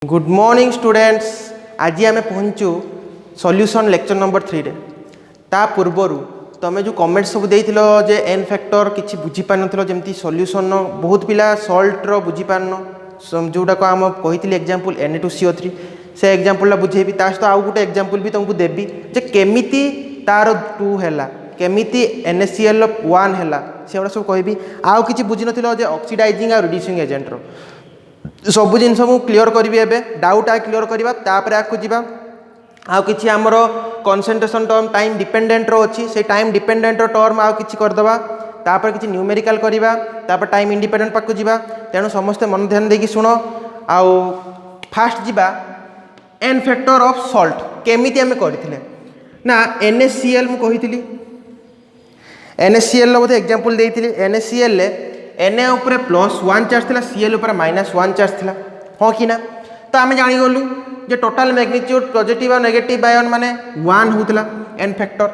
Good morning students. आज आम पहुँचु solution lecture number 3 रे। ता पूर्वर तुम जो कमेंट सब देइथिलो जे एन फैक्टर किछि बुझी पार नथिलो, जेमती सॉल्यूशन बहुत पिला सॉल्ट रो बुझी पारन जोटा को आम कही एग्जांपल Na2CO3 से एग्जांपल बुझेबी। ता सहित आउ गोटे एग्जांपल भी तुमको देबी जे केमिति तार 2 हैला, केमिति NaCl 1 हैला, से सब कहबी। आउ किछि बुझी नथिलो जे ऑक्सीडाइजिंग और रिड्यूसिंग एजेंट रो सब जिन क्लीयर करी एवं डाउट आ क्लीयर करवा। तापर आगे जावा आउ कि आमर कनसेंट्रेशन टर्म टाइम डिपेंडेंट रो अच्छी से टाइम डिपेंडेंट टर्म आउ कि करदे। तापर किसी न्यूमेरिकल करवा, तापर टाइम इंडिपेंडेंट पाक जावा। तेणु समस्ते मन ध्यान देकी शुण। आउ फास्ट जावा एन फैक्टर ऑफ सॉल्ट केमिति आम करथिले ना NaCl मु कहितली NaCl बोधे एग्जांपल देइथिले। NaCl Na उपरे +1 चार्ज थिला, Cl उपरे -1 चार्ज थिला, हाँ कि ना। तो आम जानीगलु जे टोटाल मैग्नीट्यूड पॉजिटिव और नेगेटिव आयन माने 1 होतला एन फैक्टर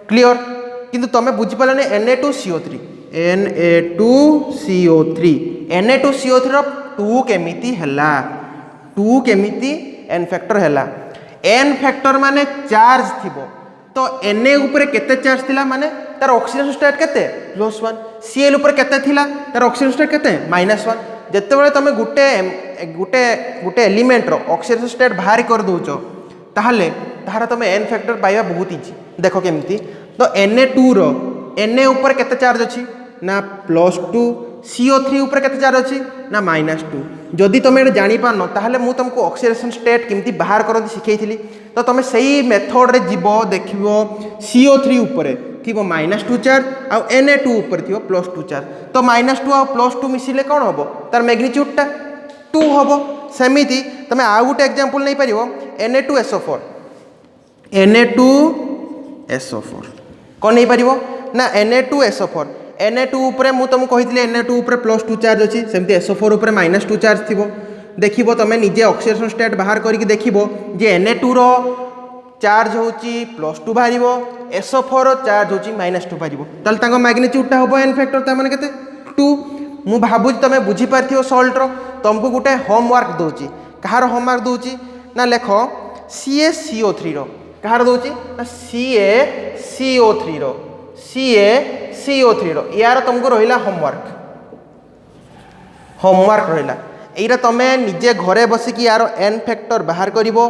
क्लियर। किंतु तमे बुझी पालने Na2CO3 Na2CO3 रो 2 केमिति हैला, 2 केमिति एन फैक्टर हैला। एन फैक्टर माने चार्ज थिबो तो Na उपरे केते चार्ज थिला माने तार ऑक्सीजन स्टेट केते +1, Cl ऊपर केते थिला तार ऑक्सीजन स्टेट केते -1। जेतेबेले तमे गुटे गुटे गुटे एलिमेंट रो ऑक्सीजन स्टेट बाहर कर दोचो ताहले ताहार तमे एन फैक्टर पाइबा बहुत इजी। देखो केमती तो Na2 रो Na ऊपर केते चार्ज अछि ना +2, CO3 ऊपर केते चार्ज अछि ना -2। जदि तमे जानि पारनो ताहले मु तुमको ऑक्सीडेशन स्टेट केमती बाहर करंती सिखैथिली। तो तमे सही मेथड रे जीवो देखिवो CO3 ऊपर थीबो -2 चार्ज आ Na2 ऊपर थीबो +2 चार्ज। तो -2 आ +2 मिसिले कौन हबो तार मैग्नीट्यूडटा 2 हबो। सेमिति तमे आ गुटे एग्जांपल नै परिवो Na2SO4 Na2SO4 कोन नै परिवो ना Na2SO4 Na2 ऊपर मु तुमको कहितले Na2 ऊपर +2 चार्ज अछि, सेमति SO4 ऊपर -2 चार्ज थिबो। देखिबो तमे निजे ऑक्सीडेशन स्टेट बाहर करिक देखिबो जे Na2 रो चार्ज होची +2 बाहरिबो, SO4 रो चार्ज होची -2 बाहरिबो। ताल तांको मैग्नीट्यूडटा हबो एन फैक्टर ता माने केते 2। मु भाबु तमे बुझी पारथियो सॉल्ट रो। तुमको गुटे होमवर्क दोची, कहार होमवर्क दोची ना लेखो CaCO3 रो, कहार दोची ना CaCO3 रो, CaCO3 रो यार तुमको रहिला होमवर्क रहिला। एइरा तमे निजे घरे बसिकी यार एन फैक्टर बाहर करिवो।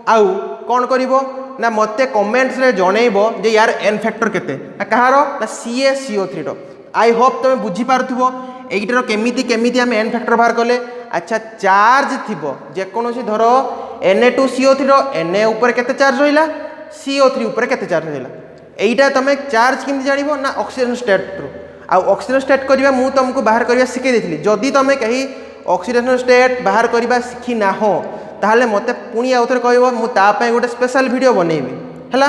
आउ कौन करिवो ना मते कमेंट्स रे जणैबो जे यार एन फैक्टर केते ना कहारो ना CaCO3 रो। आई होप तमे बुझी पारथुबो एइटर केमिति केमिति हम एन फैक्टर बाहर कले। अच्छा चार्ज थिबो जे कोनोसी धरो Na2CO3 रो Na ऊपर केते चार्ज रहिला, CO3 ऊपर केते चार्ज रहिला। एइटा तमे चार्ज केमिति जानिबो ना ऑक्सीजन स्टेट रो। आ ऑक्सीजन स्टेट करिवा मु तुमको बाहर करिवा सिखै देथिली। जदि तमे कही ऑक्सीडेशन स्टेट बाहर करिवा सिखि ना हो ताहले मते पुणी आउथरे कहबो मु ता पय गोटे स्पेशल वीडियो बनेबी हैला।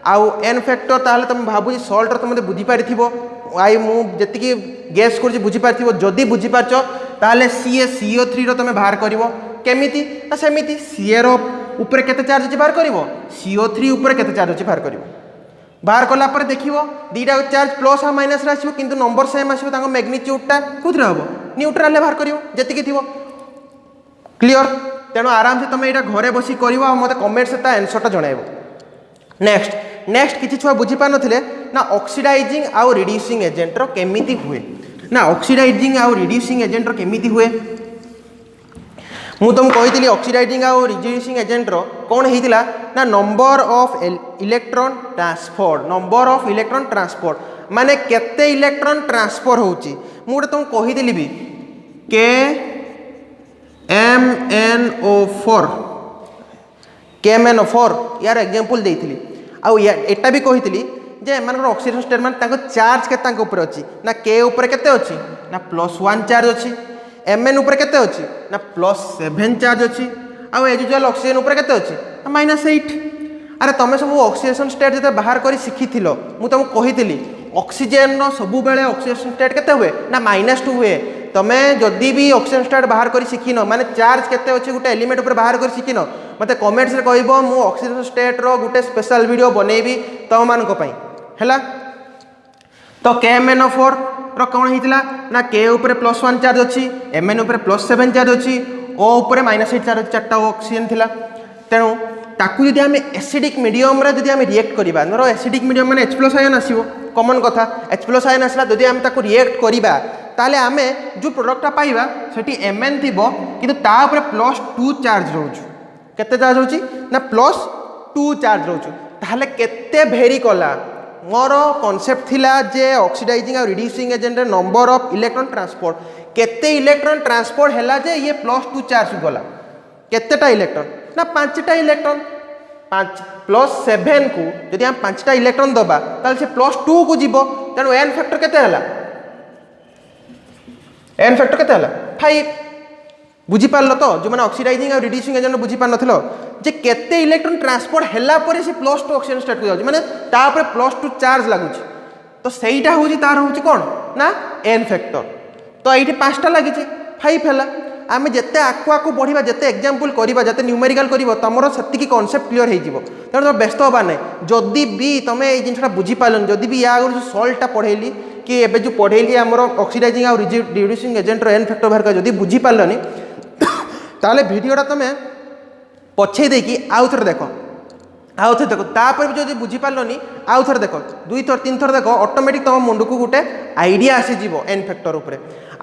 आउ एन फैक्टर ताहले तुम भाबुजी सॉल्ट तुम बुझी पारिथिबो। आई मु जतिकी गेस करछि बुझी पारिथिबो। जदि बुझी पारछो ताहले CaCO3 रो तमे बाहर करिवो केमिति ना सेमिति Ca रो ऊपर केते चार्ज अछि बाहर करिवो, CO3 ऊपर केते चार्ज अछि बाहर करिवो। बाहर कला पर देखिवो दीटा चार्ज प्लस आ माइनस रे आसीबो किंतु नंबर सेम आसीबो, तांको मैग्नीट्यूडटा कुथरे हबो न्यूट्रल रे बाहर करिवो जतिकी थिवो क्लियर। तेणु आराम से तुम यहाँ घरे बसी कर मत कमेंट से आंसरटा जनइब। नेक्स्ट किसी छुआ बुझी पार नथिले ना ऑक्सीडाइजिंग आउ रिड्यूसिंग एजेंट रो केमिति हुए ना ऑक्सीडाइजिंग आउ रिड्यूसिंग एजेंट रो केमिति हुए। मु तुम कही ऑक्सीडाइजिंग आउ रिड्यूसिंग एजेंट रो कौन होइतिला ना नंबर ऑफ इलेक्ट्रॉन ट्रांसपोर्ट माने केते इलेक्ट्रॉन ट्रांसफर होउची। मु तुम कही भी KMnO4 यार एग्जांपल देइथिली। आउ एटा भी कहिथिली जे मानकर ऑक्सीजन स्टेट मान तांको चार्ज के तांको ऊपर अछि ना K ऊपर केते अछि ना +1 चार्ज अछि, Mn ऊपर केते अछि ना +7 चार्ज अछि, आउ एजुअल ऑक्सीजन ऊपर केते अछि ना -8। अरे तमे सब ऑक्सीडेशन स्टेट जते बाहर करी सिखिथिलो मु तुमको कहिथिली ऑक्सीजन नो सब बेले ऑक्सीडेशन स्टेट केते हुए ना -2 हुए। तमे जदि भी ऑक्सीजन स्टेट बाहर करी सिखिन माने चार्ज केते अछि गुटे एलिमेंट ऊपर बाहर करी सिखिन मते कमेंट्स रे कहइबो मु ऑक्सीजन स्टेट रो गुटे स्पेशल वीडियो बनेबी तम मान को पई हैला। तो KMnO4 रो कोन हितला ना K ऊपर +1 चार्ज अछि, Mn ऊपर +7 चार्ज अछि, ओ ऊपर -8 चार्टा ऑक्सीजन थिला तेणु ताकू जदि आम एसिडिक मीडियम रे जदि आम रिएक्ट करबा नरो एसिडिक मीडियम माने H+ आयन आसीबो कॉमन कथा H+ आयन आसला जदि आम ताकू रिएक्ट करबा ताले आमे जो प्रोडक्टटा पाइबा सेठी Mn थिबो किंतु ता ऊपर +2 चार्ज रहउछु केते चार्ज होची ना +2 चार्ज रहउछु ताले केते भेरी कला मोर कॉन्सेप्ट थिला जे ऑक्सीडाइजिंग और रिड्यूसिंग एजेंट रे नंबर ऑफ इलेक्ट्रॉन ट्रांसपोर्ट केते इलेक्ट्रॉन ट्रांसपोर्ट हैला जे ये +2 चार्ज गला केतेटा इलेक्ट्रॉन ना 5टा इलेक्ट्रॉन 5 +7 को यदि हम 5टा इलेक्ट्रॉन दबा ताले से +2 को जीवो तेणु n फैक्टर केते हला n फैक्टर केते हला 5 बुझी पारलो तो जो माने ऑक्सीडाइजिंग और रिड्यूसिंग एजेंट बुझी पार नथिलो जे केते इलेक्ट्रॉन ट्रांसपोर्ट हैला परे से +2 ऑक्सीजन स्टेट को जाउची माने ता ऊपर +2 चार्ज लागुची तो सेईटा होची तार होची कोन ना n फैक्टर तो एठी 5टा लागिची 5 हैला आमे जत्ते आकु आकु बढ़िबा जत्ते एग्जांपल करिबा जत्ते न्यूमेरिकल करिबो तमरो सत्ति की कांसेप्ट क्लियर हे जिवो तेणु तो व्यस्त होबा नै जदि भी तमे ए जिनसटा बुझी पालन जदि भी या जो सॉल्टटा पढेली कि एबे जो पढेली हमरो ऑक्सीडाइजिंग और रिड्यूसिंग एजेंट रो n फैक्टर बाहर कर जदि बुझी पालनी ताले वीडियोटा तमे पछे देकी आउ थर देखो तापर भी जो बुझी पारलनी आउ थर देखो 2 थर 3 थर देखो ऑटोमेटिक तुम मुंड को गोटे आइडिया आसी जीवो n फैक्टर ऊपर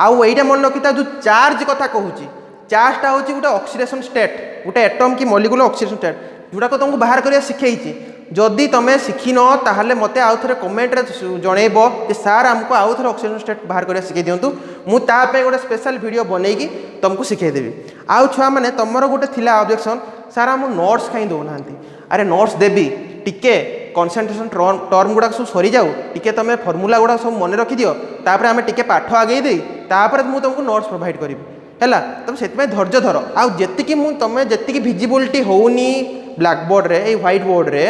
आउ एटा मन रखिता जो चार्ज कथा कहूची चार्जटा होची गोटे ऑक्सीडेशन स्टेट गोटे एटम की मॉलिक्यूलर ऑक्सीडेशन स्टेट जोटा को तुमको बाहर करिया सिखेइची जदि तुम शिखिन ताहले मते आउ थरे कमेंट रे जणेबो कि सर हमको आउ थरे ऑक्सीडेशन स्टेट बाहर करिया सिखे दियंतु मु ता पे गोटे स्पेशल वीडियो बनेगी तुमको सिखे देबी आउ छुआ माने तमरो गोटे थिला ऑब्जेक्शन सर हम नोट्स कहीं दो नांती अरे नोट्स देबी टिके कंसंट्रेशन टर्म गुडा सब सरी जाऊ टिके तमे फार्मूला गुडा सब मन रखि दियो तापर आमे टिके पाठ आगे देई तापर मु तुमको नोट्स प्रोवाइड करबी हैला तब सेतमे धैर्य धर आ जेतिकी मु तमे जेतिकी विजिबिलिटी होउनी ब्लैक बोर्ड रे ए व्हाइट बोर्ड रे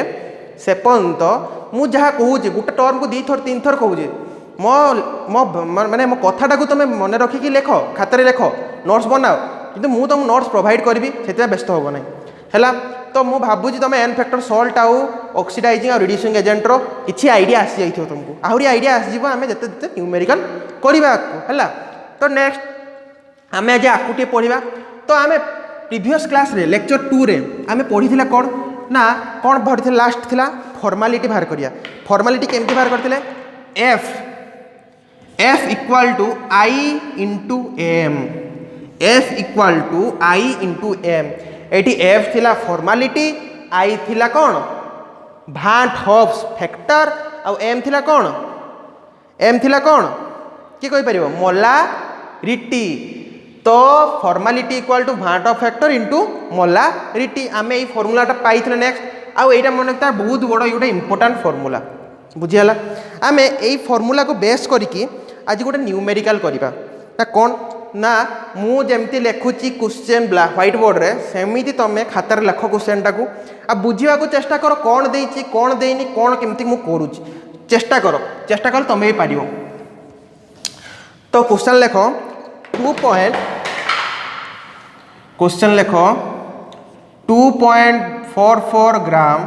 से पर्यंत मु जहाँ कहूँ गोटे टर्म को 2 थर 3 थर कहूँ मो मो माने मो कथाटा को तुम मन रखिकी लेख खातारे लेख नोट्स बनाओ किंतु मु तुम नोट्स प्रोवाइड करी से व्यस्त होब ना है तो मु भावुँ तुम n फैक्टर सॉल्ट आउ ऑक्सीडाइजिंग और रिड्यूसिंग एजेंट रो किछि आइडिया आसी जाइथियो तुमको आहुरी आइडिया आसी जीवो आमे जते जते न्यूमेरिकल करबा हैला तो नेक्स्ट आमे आज आकुटी पढ़िबा तो आमे प्रीवियस क्लास रे लेक्चर 2 रे आमे पढ़िथिला कोन ना कौन पढ़ी लास्ट थिला फॉर्मालिटी बाहर करिया फॉर्मालिटी केमती बाहर करथिले f equal to I into m f equal to I into m एटी f थिला फॉर्मालिटी I थिला कौन भांट हॉब्स फैक्टर और m थिला कौन m थिला कौन किए कहि परिबो मोलारिटी तो formality equal to van't Hoff factor into molarity आमे ई फॉर्मूलाटा पाइथिले नेक्स्ट आउ एटा मन रखता बहुत बड़ गोटे इंपोर्टेंट फॉर्मूला बुझीगला आमे एई फॉर्मूला को बेस करिकी आज गोटे न्यूमेरिकल करिबा ना कोन ना मु जेमती लेखुची क्वेश्चन ब्लैक व्हाइट बोर्ड रे सेमिति तमे खातार लेख क्वेश्चन टाकू आ बुझिबा को चेष्टा करो कोन देइची कोन देइनी कोन केमती मु करूची चेष्टा करो तमे ही पारियो तो क्वेश्चन लेखो 2 पॉइंट क्वेश्चन लेखो 2.44 gram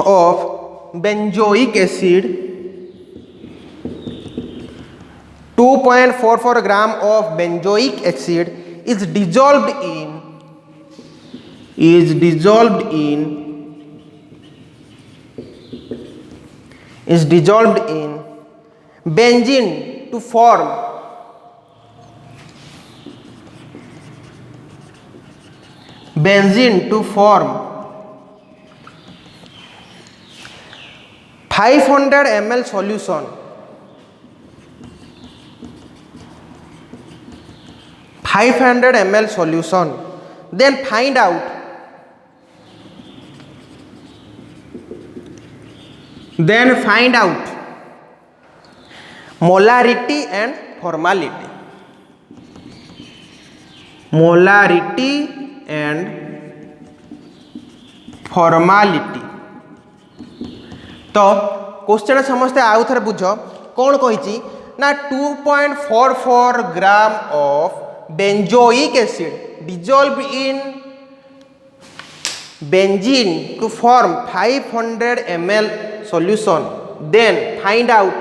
of benzoic acid 2.44 gram of benzoic acid is dissolved in benzene to form 500 ml solution 500 ml solution then find out molarity and formality तो क्वेश्चन समस्ते आउ थे बुझ कौन कही ना 2.44 gram of benzoic acid dissolve in benzene to form 500 ml solution then find out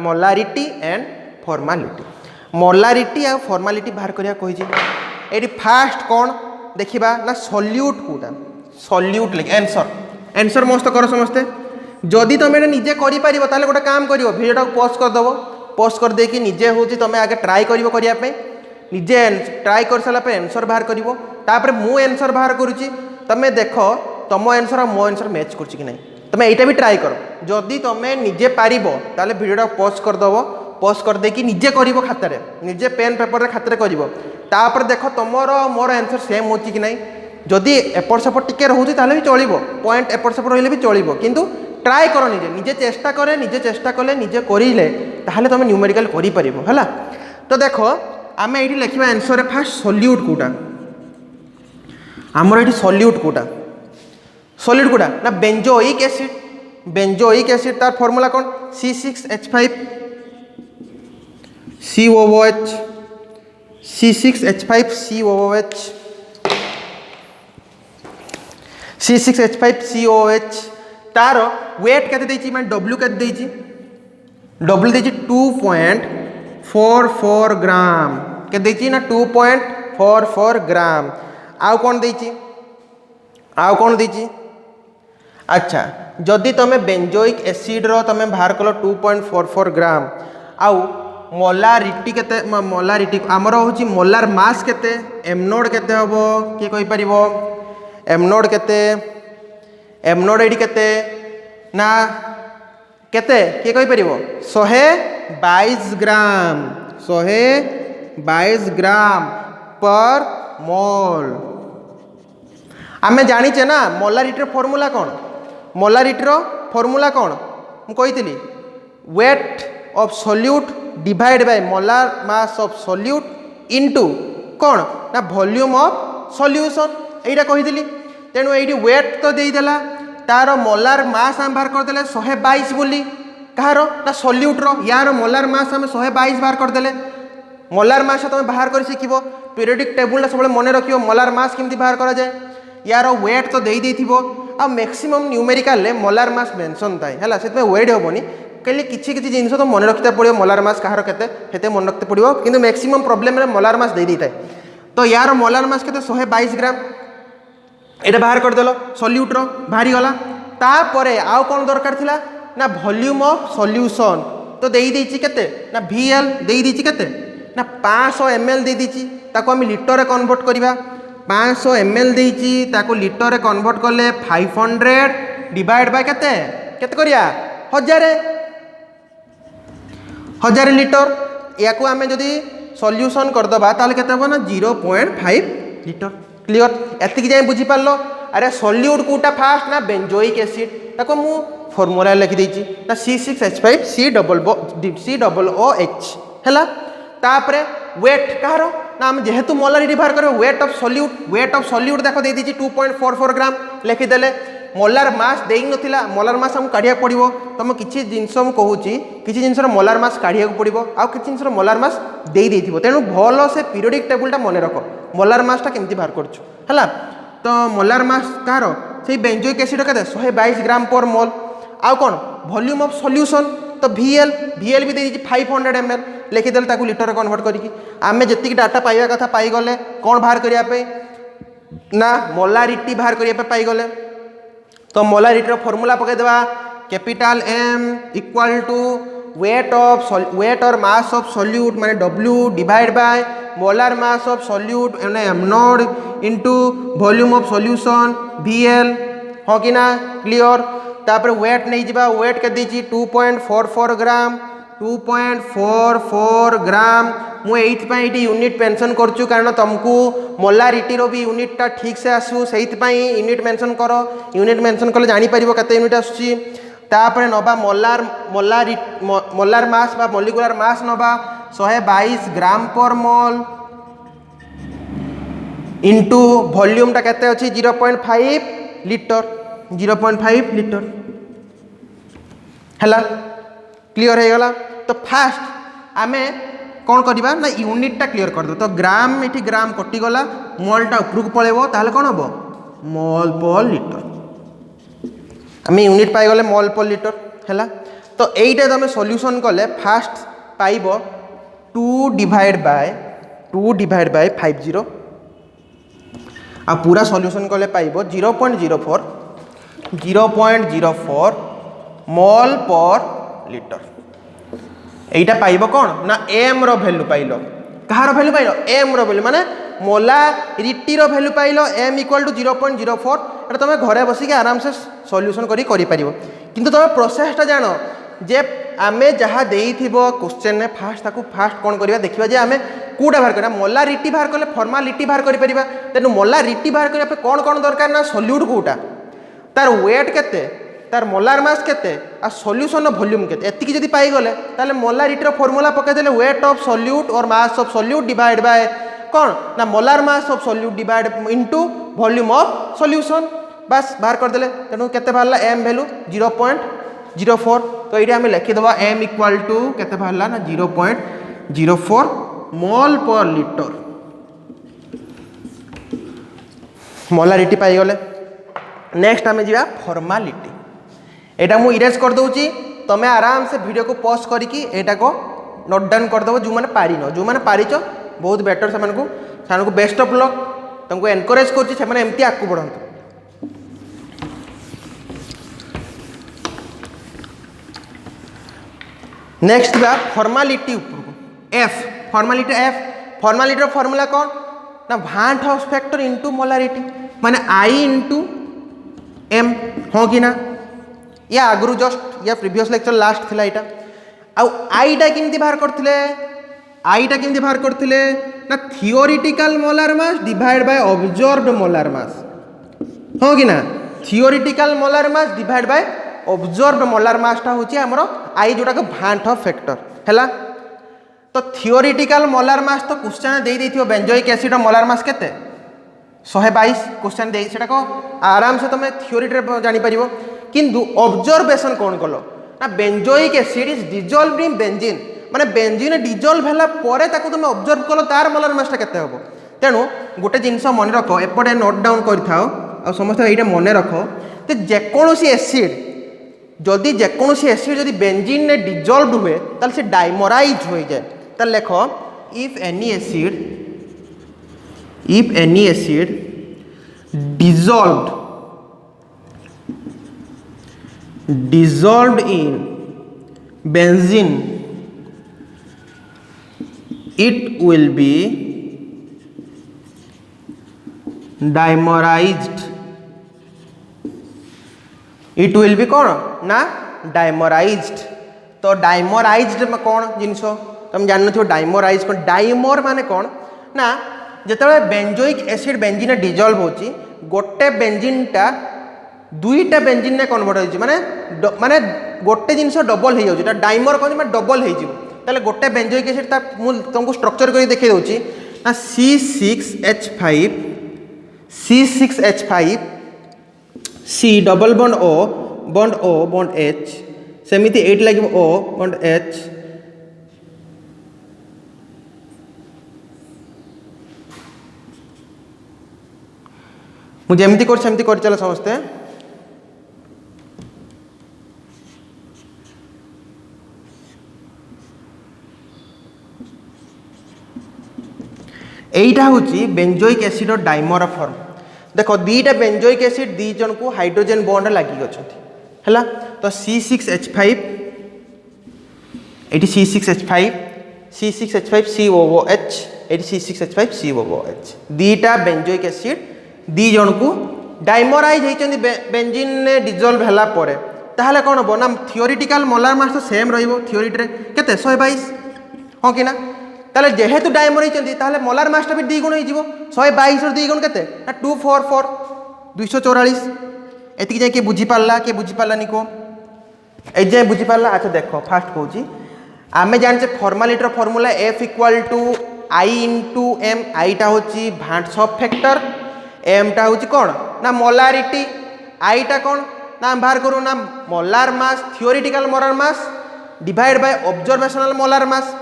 molarity and formality molarity आ formality बाहर करिया कहि एटी फास्ट कौन देखिबा ना सॉल्यूट कोटा सॉल्यूट लिख आंसर मस्त कर समस्ते जदि तुम निजे करि परिबो ताले गोटे काम करिवो वीडियो पोस्ट कर दबो पोस्ट कर देकी निजे होची तुम आगे ट्राई करिवो करिया पे निजे ट्राई कर साला पे आंसर बाहर करिवो तापर मु आंसर बाहर करूची तमे देखो तुम आंसर मो आंसर मैच करछि कि नहीं तुम एटा भी ट्राई करो जदि तुम निजे पारिबो ताले वीडियो पोस्ट कर दबो पोस्ट कर देकी निजे करिवो खातारे निजे पेन पेपर रे खातारे करिवो तापर देखो तुमरो मोर आंसर सेम होची कि नहीं जदि एपट सेपट टिके रहउची ताले भी चलिबो पॉइंट एपट सेपट रहिले भी चलिबो किंतु ट्राई करो निजे निजे चेष्टा करे निजे चेष्टा कले निजे करिले ताहले तुम न्यूमेरिकल करि परिबो हला तो देखो आमे एठी लिखिबा आंसर रे फास्ट सॉल्यूट कोटा हमर एठी सॉल्यूट कोटा सॉलिड कोटा ना बेंजोइक एसिड तार फार्मूला कोन C6H5 COOH C6H5 COOH C6H5 COOH तार वेट केते देछि मैं W केते देछि W देछि 2.44 ग्राम के देछि ना 2.44 ग्राम आउ कोन देछि अच्छा जदि तुम बेंजोइक एसिड रो तुम बाहर कलो 2.44 ग्राम आउ मोलारिटी केते मोलारिटी आमर होछि मोलार मास केते एम नोड केते हबो के कहि परिबो एम नोड एडी केते ना केते के कहि परिबो 122 ग्राम पर मोल आमे जानिचे ना मोलारिटी फॉर्मूला कौन मोलारिटी फॉर्मूला कौन मु कहितली weight of solute divide by molar mass of solute into कौन ना वॉल्यूम ऑफ सॉल्यूशन एटा कहितली तेणु ये वेट तो देदेला तार मोलार मास आम बाहर करदे 122 बोली कहार ना सॉल्यूट यार मोलार मास आम 122 बाहर करदे मोलार मास तुम बाहर कर शिख पीरियडिक टेबुल सब मन रख मोलार मास केमती बाहर करा जाए यार वेट तो दे आ maximum numerical molar mass mention थाए है वेट हेनी कहीं किसी किसी जिन तो मन रखते पड़ो मोलार मास कहार के मन रखते पड़ो कि मैक्सिमम प्रोब्लेम मोलार मास दे था तो यार मोलार मास के 122 ग्राम ये बाहर करदेल सॉल्यूट बाहरी गला तापरे आउ कौन दरकार थिला ना वॉल्यूम ऑफ सॉल्यूशन तो दे केते ना VL दे केते ना 500 ml दे ताको हम लिटर कन्वर्ट करवा 500 ml देइची ताको लिटर कन्वर्ट कले 500 डिवाइड बाय केते केते करिया 1000 लिटर या को आमे जदी सॉल्यूशन कर दबा ताले केते हो ना 0.5 लिटर क्लियर एतिक जाय बुझी पारलो अरे सॉल्यूट कोटा फास्ट ना बेंजोइक एसिड ताको मु फार्मूला लिखि देइची ना C6H5 COOH हैला तापरे वेट कहार ना हम जेहेतु मोलारिटी बाहर करो वेट ऑफ सॉल्यूट देखो दे दीची 2.44 ग्राम लिखिदेले मोलार मास देई नथिला मोलार मास हम काढिया पड़िबो तुम किछि जिंस हम कहूची किछि जिंसर मोलार मास काढिया पड़िबो आ किछि जिंसर मोलार मास देई देथिबो तेनु भलो से पीरियडिक टेबुलटा मने रखो मोलार मासटा केमती बाहर करछु हला तो मोलार मास कहार सेही बेंजोइक एसिड केते 122 ग्राम पर मोल आ कोन वॉल्यूम ऑफ सॉल्यूशन तो VL भी दे 500 ml लिखिदेल ताकू लिटर कन्वर्ट करिकी आमे जतिक डाटा पाइबा कथा पाई गले कोन बाहर करिया पे ना मोलारिटी बाहर करिया पे पाई गले तो मोलारिटी फॉर्मूला पके देबा capital M equal to weight और मास ऑफ सॉल्यूट माने W divide by molar mass of solute माने M नोड into volume of solution VL हो कि ना क्लियर तापर वेट नहीं जीवा वेट के दीची 2.44 ग्राम 2.44 ग्राम मु एइथपाई यूनिट मेंशन करछु कारण तुमको मोलारिटी रो भी यूनिट टा ठीक से आसु सेइथपाई यूनिट मेंशन करो यूनिट मेंशन कले जानि परिबो कते यूनिट आसुची तापर नबा मोलार मास बा मॉलिक्यूलर मास नबा 122 ग्राम पर मोल इनटू वॉल्यूम टा केते अछि 0.5 लिटर 0.5 लिटर हैला क्लियर हो गला तो फास्ट आमे कौन करवा ना यूनिट टा क्लियर कर दो तो ग्राम ये ग्राम कटिगला मोलटा उपरक पलैब ताहले कौन हम मोल पर लिटर आम यूनिट पाई गले मोल पर लिटर है तो यहीटा तुम सॉल्यूशन कले फास्ट पाइब 2 डिवाइड बाय 50 आ पूरा सॉल्यूशन कले पाइब 0.04 मोल पर लिटर। एटा पाइब कौन ना एम रो वैल्यू पाइल। कहार वैल्यू पाइल एम रो वैल्यू माने मोलारिटी रो वैल्यू पाइल एम इक्वल टू 0.04। एटा तुम घरे बसिक आराम से सॉल्यूशन करि पारिबो। किंतु तुम प्रोसेसटा जान जे आमे जहाँ देइथिबो क्वेश्चन ने फास्ट कौन करिबा देखिबा जे आमे कूटा बाहर करिबा मोलारिटी बाहर कले फॉर्मालिटी बाहर करि परिबा। तेनु मोलारिटी बाहर करिबा कौन कौन दरकार ना सॉल्यूट कोटा तार वेट केते तार मोलार मास केते आ सॉल्यूशन वॉल्यूम केते एतिकी जदी पाई गले ताले मोलारिटी रो फार्मूला पके देले वेट ऑफ सॉल्यूट और mass of solute divide bye कौन ना molar mass of solute divide into volume of solution बस बाहर कर देले। तेनु केते बाहरला एम वैल्यू 0.04। तो ये आम लिखिदेवा एम इक्वाल टू केते बाहरला ना 0.04 मोल पर लिटर। मोलारिटी पाई गले। नेक्स्ट आम जा फॉर्मालिटी। एटा मु इरेज कर दूची तमे आराम से वीडियो को पॉज करके एटा को नोट डाउन कर दबो। जो माने पारिनो जो माने पारिच बहुत बेटर से बेस्ट ऑफ लक तुमको एनकरेज करछि से माने एमती आकु बढ़ंतु। नेक्स्ट बा फॉर्मालिटी एफ फॉर्मालिटी फॉर्मूला कौन ना भांट हाउस फैक्टर इनटू मोलारिटी माने आई इनटू एम हाँ कि ना या आगु जस्ट या प्रीवियस लेक्चर लास्ट थिला एटा आउ आईटा केमती बाहर करथिले ना theoretical molar mass divide by observed molar mass हाँ कि ना theoretical molar mass divide by observed molar मासटा होची हमरो आई जोटा को भांट ऑफ फैक्टर हैला। तो थियोरिटिकल मोलार मास तो क्वेश्चन दे देथियो बेंजोइक एसिड मोलार मास केते 122 क्वेश्चन दे सेटा को आराम से तुम थियोरी रे जानि परिबो। किंतु ऑब्जर्वेशन कौन कलो ना benzoic acid is dissolved in benzene माने बेंजीन डिजॉल्व होला परे ताको तुम ऑब्जर्व कलो तार मोलार मासटा केते हबो। तेनु गोटे जिंस मन रख एपटे नोट डाउन करथाओ आ समस्त एटा मन रख ते जेकोनोसी एसिड जदि जेकोनोसी एसिड जदि बेंजीन ने डिजॉल्व हुए ताल से डाइमराइज हो जाए ताल लेख if any acid dissolved in benzene it will be dimerized कौन ना डाइमराइज्ड। तो डाइमराइज्ड में कौन जिनस तुम जान थो डाइमराइज कौन डाइमर माने कौन ना जिते बेंजोइक एसिड बेंजीन डिजॉल्व होची गोटे बेंजीनटा दुईटा बेंजीन ने कन्वर्ट हो माने गोटे जिनस डबल हो जाए डाइमर कौन मैं डबल हो गोटे बेंजोइक एसिड तुमको स्ट्रक्चर कर देखी दूसरी ना C6H5 C double bond O bond H सेमिति 8 लगे O बॉन्ड H मुझे एमती कर चलो समझते हैं। एटा हूँ बेंजोइक एसिड डाइमर फॉर्म देख दीटा बेंजोइक एसिड दी जन को हाइड्रोजन बॉन्ड लगी है तो C6H5 ये C6H5 COOH ये C6H5 COOH दीटा बेंजोइक एसिड दी जन को डाइमराइज होती बेंजीन ने डिजॉल्व होला परे ताहले कौन हम ना थियोरिटिकल मोलार मास तो सेम रहिबो थियोरी रे केते 122 हाँ कि ना ताले जेहेतु डाइमर होती ताहले मोलार मासटा भी 2 गुण हो 122 और 2 गुण केते ना 244 244 एतिक जाय के बुझी पारलानी को ए जाय बुझी पारला। अच्छा देखो फास्ट कहूची आमे जानचे फॉर्मालिटी रो formula F equal to I into M आईटा होची भांट्स ऑफ फैक्टर एम टा होची कौन ना मोलारिटी आईटा कौन ना बाहर करूँ ना molar mass theoretical molar mass divide bye observational molar mass.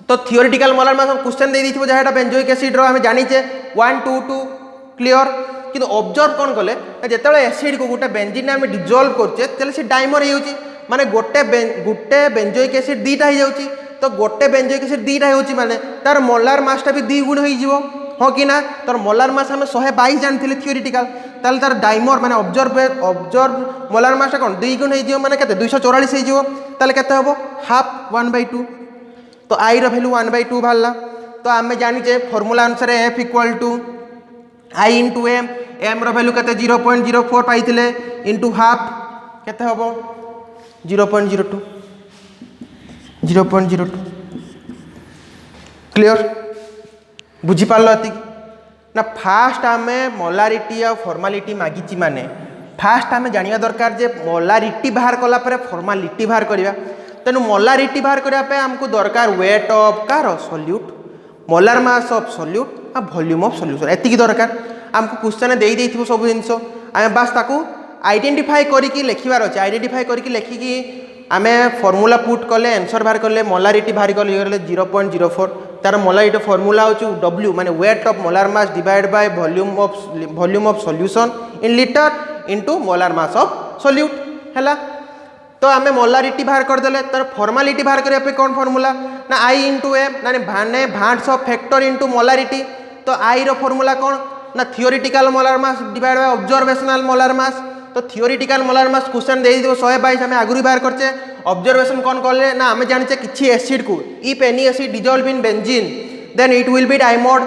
तो थियोरिटिकल मोलार मास क्वेश्चन दे दी जहाँ बेंजोइक एसिड रो हमें जानीचे 1 2 2 क्लियर किंतु ऑब्जर्व कौन कले जिते एसिड को गोटे बेंजीन में डिजॉल्व करचे से डाइमर हो माने गोटे बेंजोइक एसिड दुईटा हो जाऊँगी तो गोटे बेंजोइक एसिड दुईटा होची माने तार मोलार मासटा भी 2 गुण हो हाँ कि ना तार मोलार मास आम 122 जानी थियोरिटिकल ताल तार डाइमर माने ऑब्जर्व मोलार मासटा कौन 2 गुण हो माने केते 244 हो ताले केते हबो हाफ 1/2 तो आई रो वैल्यू 1/2 बाहरला तो आम जानिचे फॉर्मूला अनुसार F equal to I into M M रो वैल्यू केते 0.04 पाइथिले इंटू हाफ केते हबो 0.02 क्लियर बुझी पारलो अति ना फास्ट आम मोलारिटी और फॉर्मालिटी मागिची माने फास्ट आम जानिया दरकार जे मोलारिटी बाहर कला परे फॉर्मालिटी बाहर करिया तेणु मोलारिटी बाहर करने आमको दरकार वेट ऑफ कार solute molar mass of solute आ वॉल्यूम ऑफ सॉल्यूशन एतिकी दरकार आमको क्वेश्चन दे देइथिबो सब जिंस आम बास ताकू आइडेंटिफाई करिकी लिखिबार अछि आइडेंटिफाई करिकी लिखिकी आम फॉर्मूला पुट कले आंसर बाहर कले मोलारिटी बाहर कले 0.04 तार मोलारिटी फॉर्मूला होची W माने weight of molar mass divide by volume of solution in litre into molar mass of solute हैला तो आम मोलारिटी बाहर करदे तर फॉर्मालिटी बाहर करने कौन फॉर्मूला ना आई इंटू एम ना भांट्स ऑफ फैक्टर इंटू मोलारिटी तो आई रो फॉर्मूला कौन ना theoretical molar mass divide bye observational molar mass तो थियोरिटिकल मोलार मास क्वेश्चन दे दियो 122 आम आगुरी बाहर करचे ऑब्जर्वेशन कौन कले ना आम जाने किसी एसिड को if any acid dissolve in benzene then it will be dimer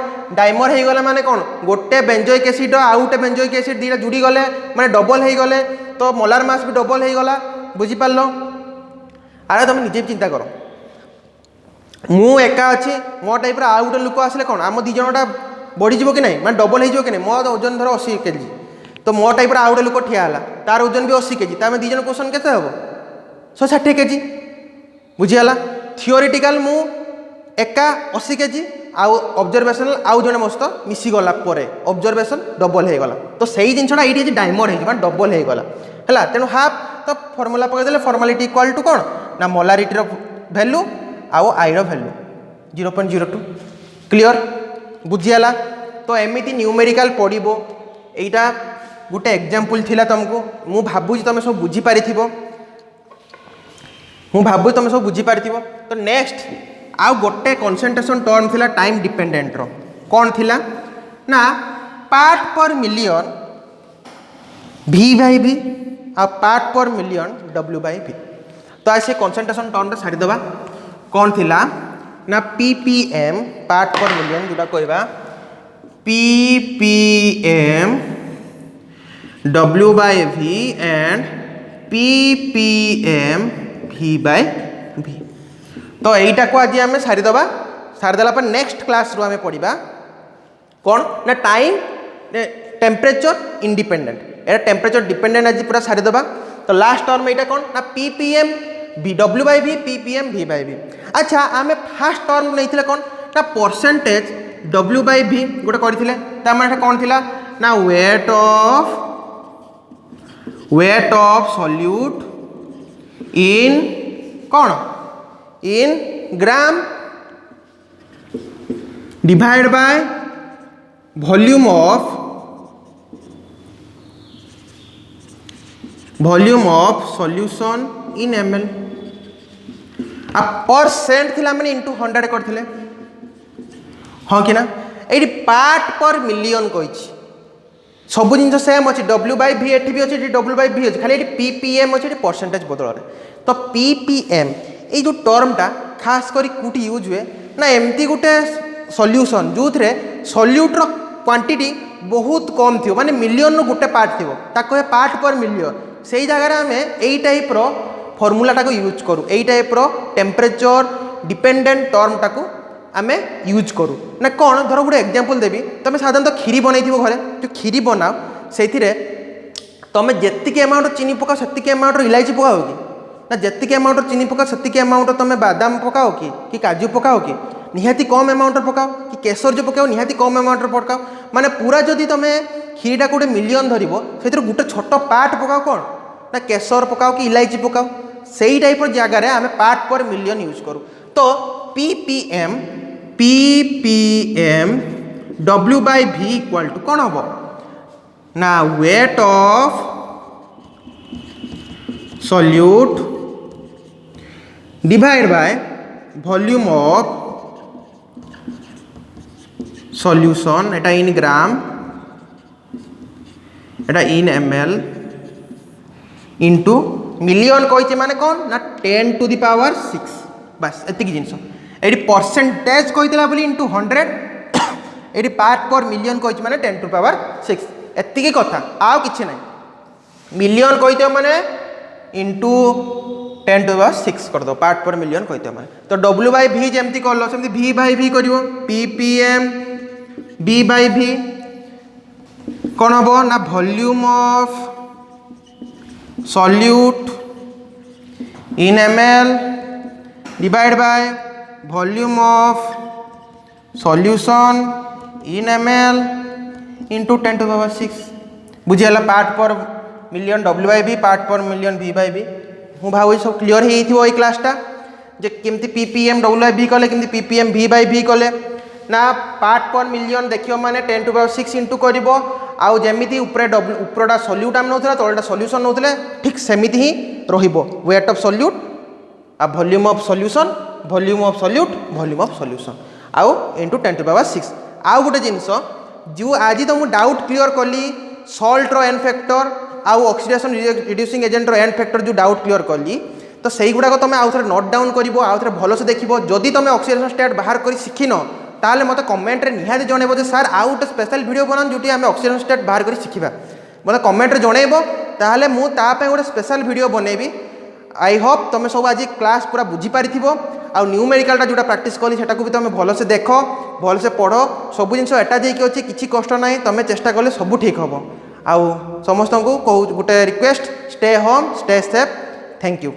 हो गला माने कौन गोटे बेंजोइक एसिड आउ गोटे बेंजोइक एसिड दीटा जुड़ी गले माने डबल हो गले तो मोलार मास भी डबल हो गला बुझीपार अरे तुम निजे चिंता कर मु एका अच्छी मो टाइप आउ गोटे लोक आसले कौन आम दिजटा बढ़ीज कि नहीं मैं डबल हो कि नहीं मो ओजन धर 80 केजी तो मो टाइप आउ गोटे लोक ठिया तार ओजन भी 80 केजी तो आम दिजन क्वेश्चन केते हम 160 केजी बुझीगला थियोरिटिकल मु एका 80 केजी आउ ऑब्जर्वेशनल आउ जने मस्त मिसीगला ऑब्जर्वेशन डबल हो गला तो सही जिनसा ये डायमंड हो डबल हो गला है तेणु हाफ तो फॉर्मूला पकईदे फॉर्मालिटी इक्वल टू कौन ना मोलारिटी वैल्यू आउ आई वैल्यू 0.02 क्लियर बुझीगला तो एमती न्यूमेरिकल पड़ो यहाँ गोटे एग्जांपल थिला तुमको मु भाबुची तुम सब बुझी पारिथिबो तुम सब बुझी पारिथिबो तो नेक्स्ट आउ गोटे कंसंट्रेशन टर्म थिला टाइम डिपेंडेंट रो कौन थिला ना पार्ट पर मिलियन V/V आ पार्ट पर मिलियन W/V तो आज से कंसंट्रेशन टर्म छाड़ी दबा कौन थिला ना ppm पार्ट पर मिलियन जोटा कहबा ppm W/V and ppm V/V तो यहीटा को आज आम सारीदेला पर नेक्स्ट क्लास रू आम पढ़ा कौन ना टाइम टेम्परेचर इंडिपेंडेंट एटा टेम्परेचर डिपेंडेंट आज पूरा सारीदेवा तो लास्ट टर्म यहाँ कौन ना ppm W/V ppm V/V अच्छा आम फास्ट टर्म नहीं कौन ना परसेंटेज W/V गोटे करते कौन थिला ना वेट ऑफ सॉल्यूट इन कौन in gram divide by volume of solution in ml आ परसेंट थिला माने इंटू 100 करथिले हाँ कि ना ये पार्ट पर मिलियन कही सब जिन सेम अच्छी W/V एटी भी अच्छी W/V अच्छी खाली ppm अच्छी परसेंटेज बदल तो ppm ये जो टर्मटा खास करी कुटी यूज हुए ना एमती गोटे सॉल्यूशन जो थे सॉल्यूटर क्वांटिटी बहुत कम थी माने मिलियन गोटे पार्ट थी ताको पार्ट पर मिलियन से जगह आम यही टाइप रो फॉर्मूलाटा को यूज करूँ यही टाइप रो टेम्परेचर डिपेंडेंट टर्मटा को आम यूज करूँ ना कौन धर गोटे एग्जांपल देवी तुम साधारणतः खीरी बनई घरे जो खीरी बनाओ से तुम जी अमाउंट चीनी पकाओ से अमाउंट इलायची पकाओ कि ना जी अमाउंट चीनी पकाओ से अमाउंट तुम बादाम पकाओ कि काजू पकाओ कि निहाती कम अमाउंट पकाओ कि केसर जो पकाओ निहाती कम अमाउंट पकाओ माने पूरा जदि तुम खीरीटा गोटे मिलियन धरब से गोटे छोट पार्ट पकाओ कौन ना केसर पकाओ कि इलायची पकाओ से ही टाइप जगह आम पार्ट पर मिलियन यूज करूँ तो ppm W/V इक्वल टू कौन हम ना wait of solute divide by volume of solution Etah in gram Etah in ml into million कही माने कौन ना 10 to the power 6 बस एतिक जिनस ये परसेंटेज कही बोली इंटू 100 ये पार्ट पर मिलियन कही माने 10 to the power 6 एतिक कथा आउ किछि नै मिलियन कही माने इंटू 10 to the power 6 कर दो पार्ट पर मिलियन कही माने तो W by V जेमती करलो सेमती V by V करिवो ppm B by V कौन हम ना volume of solute in ml divide by volume of solution in ml into 10 to the power 6 बुझीगला part per million W by V part per million V by V मु भाव सब clear हो क्लासटा जे केमती ppm W by V कले केमती ppm V by V कले ना पार्ट पर मिलियन देखियो माने 10 to the power 6 इंटू करिवो आउ जेमिति उपरटा सॉल्यूट आम नौथला तलटा सॉल्यूशन नौथले ठीक सेमिति ही रहिबो वेट ऑफ सॉल्यूट आ volume of solution volume of solute volume of solution आउ इंटू 10 to the power 6 आउ गोटे जिनस जो आज तो मु डाउट क्लियर कली सॉल्ट रो एन फैक्टर आउ ऑक्सीडेशन रिड्यूसिंग एजेंट रो एन फैक्टर जो डाउट क्लियर कली तो सही गुड़ाक तुम आउ थे नोट डाउन करिवो आउ थे भलसे देखिबो जदि तुम ऑक्सीडेशन स्टेट बाहर करी शिखिन ताले मत कमेंट रे निहाती जनइबो जे सर आउ गोटे स्पेशल वीडियो बनान जोटी आमे ऑक्सीडेशन स्टेट बाहर करी शिखिबा मत कमेंट रे जनइबो ताले मु ता पे गोटे स्पेशल वीडियो बनेबी आई होप तुम सब आज क्लास पूरा बुझी पारिथिबो आउ न्यूमेरिकलटा जोटा प्रैक्टिस कली सेटा को भी तुम भलसे देख भलसे पढ़ सब जिन एटा जेकी अच्छी किसी कष्ट ना तुम चेष्टा कले सब ठीक हम आउ समस्त को गोटे request stay home stay safe thank you.